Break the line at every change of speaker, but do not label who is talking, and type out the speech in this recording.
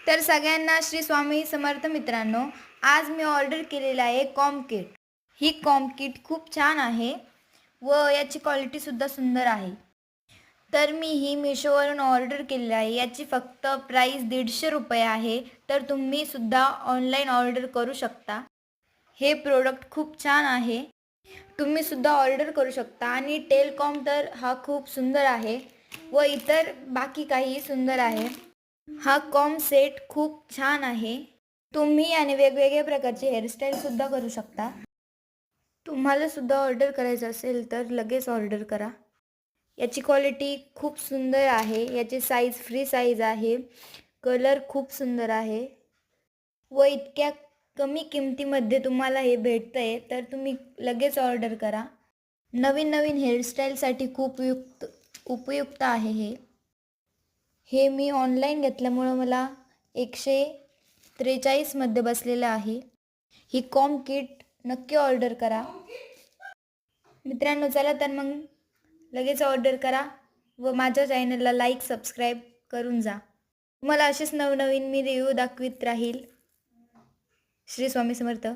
तर सगळ्यांना श्री स्वामी समर्थ मित्रांनो, आज मी ऑर्डर केलेला आहे कॉम किट। ही कॉम किट खूप छान आहे व याची क्वालिटीसुद्धा सुंदर आहे। तर मी ही मीशोवरून ऑर्डर केलेली आहे। याची फक्त प्राईस 150 रुपये आहे। तर तुम्ही सुद्धा ऑनलाईन ऑर्डर करू शकता। हे प्रोडक्ट खूप छान आहे, तुम्ही सुद्धा ऑर्डर करू शकता। आणि टेलकॉम तर हा खूप सुंदर आहे व इतर बाकी काही सुंदर आहे। हा कॉम सेट खूप छान आहे। तुम्ही आणि वेगवेगळ्या प्रकारचे हेअरस्टाईल सुद्धा करू शकता। तुम्हाला सुद्धा ऑर्डर करायचं असेल तर लगेच ऑर्डर करा। याची क्वालिटी खूप सुंदर आहे, याची साईज फ्री साईज आहे, कलर खूप सुंदर आहे व इतक्या कमी किमतीमध्ये तुम्हाला हे भेटतंय तर तुम्ही लगेच ऑर्डर करा। नवीन नवीन हेअरस्टाईलसाठी खूप उपयुक्त आहे हे मी ऑनलाईन घेतल्यामुळं मला 143 मध्ये बसलेलं आहे। ही कॉम किट नक्की ऑर्डर करा मित्रांनो। चला तर मग लगेच ऑर्डर करा व माझ्या चॅनलला लाईक सबस्क्राईब करून जा। तुम्हाला असेच नवनवीन मी रिव्ह्यू दाखवित राहील। श्री स्वामी समर्थ।